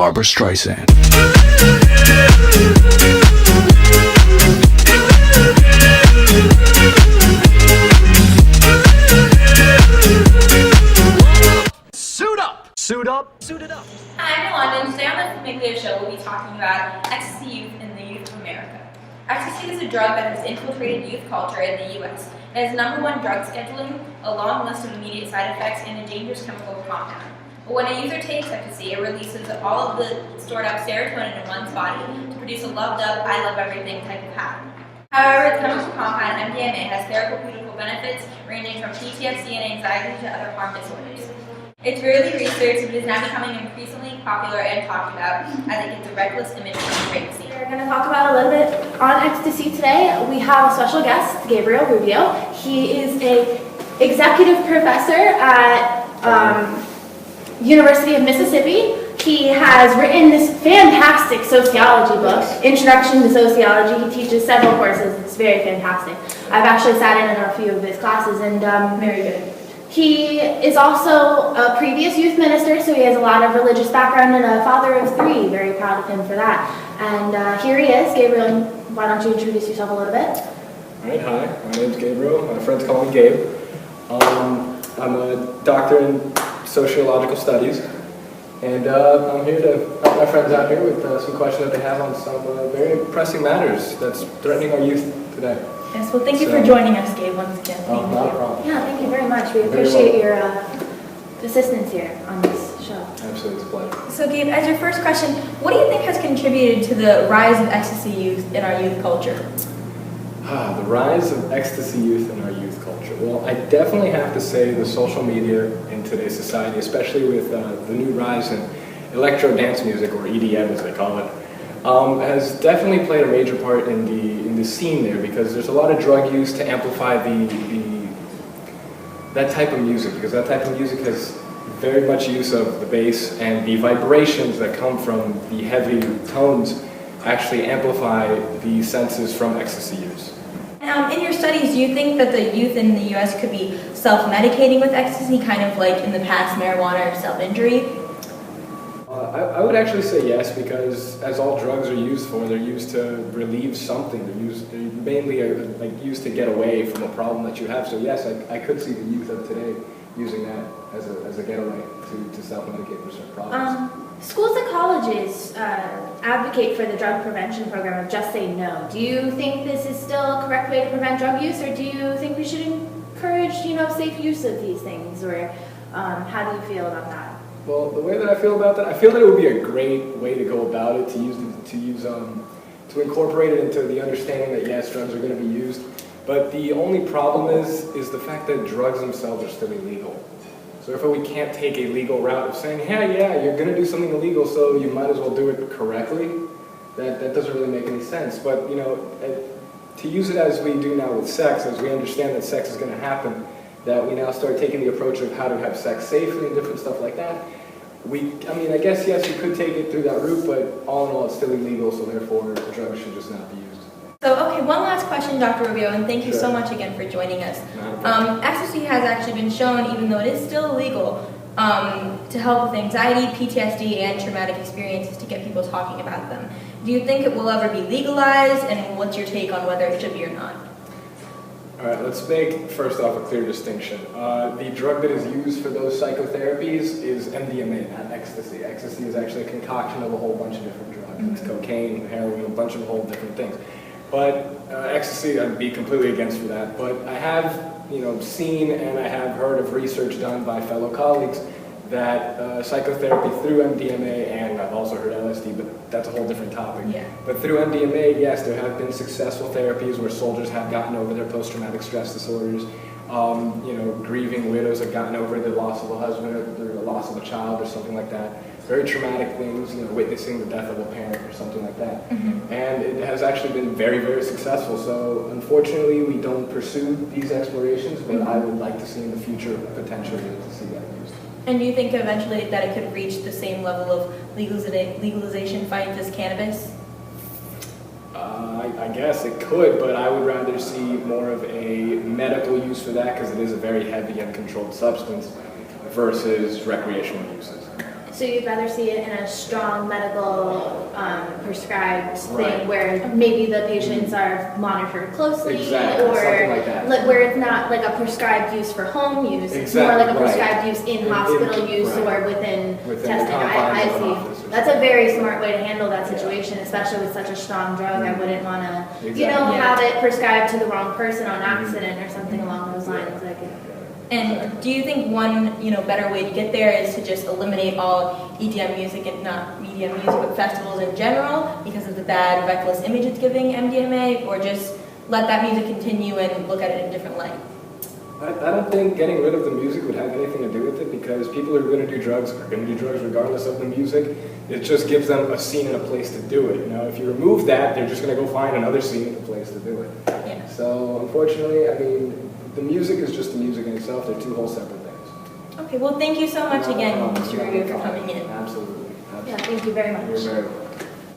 Barbara Streisand. Suit up! Suit up! Suit it up! Hi, I'm London. Today on the Famiglia Show, we'll be talking about XTC youth in the youth of America. XTC is a drug that has infiltrated youth culture in the U.S. It has #1 drug scheduling, a long list of immediate side effects, and a dangerous chemical compound. But when a user takes XTC, it releases all of the stored up serotonin in one's body to produce a loved up, I love everything type of high. However, the chemical compound MDMA has therapeutic benefits ranging from PTSD and anxiety to other harm disorders. It's rarely researched, but it is now becoming increasingly popular and talked about as it gets a reckless image from the rape scene. We're going to talk about a little bit on XTC today. We have a special guest, Gabriel Rubio. He is a executive professor at University of Mississippi. He has written this fantastic sociology book, Introduction to Sociology. He teaches several courses. It's very fantastic. I've actually sat in a few of his classes, and very good. He is also a previous youth minister, so he has a lot of religious background and a father of 3. Very proud of him for that. And here he is. Gabriel, why don't you introduce yourself a little bit? All right, hi. My name's Gabriel. My friends call me Gabe. I'm a doctor in sociological studies, and I'm here to help my friends out here with some questions that they have on some very pressing matters that's threatening our youth today. Yes, well, thank you for joining us, Gabe, once again. Oh, not a problem. Yeah, thank you very much. We appreciate your assistance here on this show. Absolutely, it's a pleasure. So Gabe, as your first question, what do you think has contributed to the rise of ecstasy youth in our youth culture? The rise of ecstasy youth in our youth culture. Well, I definitely have to say the social media in today's society, especially with the new rise in electro dance music, or EDM as they call it, has definitely played a major part in the scene there, because there's a lot of drug use to amplify that type of music, because that type of music has very much use of the bass, and the vibrations that come from the heavy tones actually amplify the senses from ecstasy use. In your studies, do you think that the youth in the U.S. could be self-medicating with ecstasy, kind of like in the past marijuana or self-injury? I would actually say yes, because as all drugs are used for, they're used to relieve something. They're mainly used to get away from a problem that you have. So yes, I could see the youth of today using that as a getaway to self-medicate for certain problems. Schools and colleges advocate for the drug prevention program of Just Say No. Do you think this is still a correct way to prevent drug use, or do you think we should encourage, safe use of these things, or how do you feel about that? Well, the way that I feel about that, I feel that it would be a great way to go about it, to incorporate it into the understanding that yes, drugs are going to be used. But the only problem is the fact that drugs themselves are still illegal. So if we can't take a legal route of saying, hey, yeah, you're going to do something illegal, so you might as well do it correctly, that doesn't really make any sense. But to use it as we do now with sex, as we understand that sex is going to happen, that we now start taking the approach of how to have sex safely and different stuff like that. I guess, yes, you could take it through that route, but all in all, it's still illegal, so therefore, the drugs should just not be used. So, okay, one last question, Dr. Rubio, and thank you so much again for joining us. Ecstasy has actually been shown, even though it is still illegal, to help with anxiety, PTSD, and traumatic experiences, to get people talking about them. Do you think it will ever be legalized, and what's your take on whether it should be or not? All right, let's make, first off, a clear distinction. The drug that is used for those psychotherapies is MDMA, not ecstasy. Ecstasy is actually a concoction of a whole bunch of different drugs. It's cocaine, heroin, a bunch of whole different things. But ecstasy, I'd be completely against for that. But I have, seen and I have heard of research done by fellow colleagues that psychotherapy through MDMA, and I've also heard LSD, but that's a whole different topic. Yeah. But through MDMA, yes, there have been successful therapies where soldiers have gotten over their post-traumatic stress disorders. Grieving widows have gotten over the loss of a husband or the loss of a child or something like that. Very traumatic things, witnessing the death of a parent or something like that. Mm-hmm. And it has actually been very, very successful. So unfortunately, we don't pursue these explorations, but I would like to see in the future potentially to see that used. And do you think eventually that it could reach the same level of legalization fight as cannabis? I guess it could, but I would rather see more of a medical use for that, because it is a very heavy and controlled substance versus recreational uses. So you'd rather see it in a strong medical prescribed Right. thing where maybe the patients are monitored closely, Exactly, or something like that. where it's not like a prescribed use for home use, it's more Exactly, like a right. prescribed use in hospital use right. or within Within the testing. confines I of an see. office or That's a something. very smart way to handle that situation, especially with such a strong drug. I wouldn't want to, Exactly. Yeah. have it prescribed to the wrong person on accident or something along those lines. Like, And do you think one, better way to get there is to just eliminate all EDM music and not EDM music, but festivals in general because of the bad, reckless image it's giving MDMA, or just let that music continue and look at it in a different light? I don't think getting rid of the music would have anything to do with it, because people who are going to do drugs are going to do drugs regardless of the music. It just gives them a scene and a place to do it. If you remove that, they're just going to go find another scene and a place to do it. Yeah. So unfortunately, I mean, the music is just the music in itself. They're two whole separate things. Okay, well, thank you so much again, No Mr. problem. Ruger, for coming in. Absolutely. yeah, thank you very much. You're very welcome.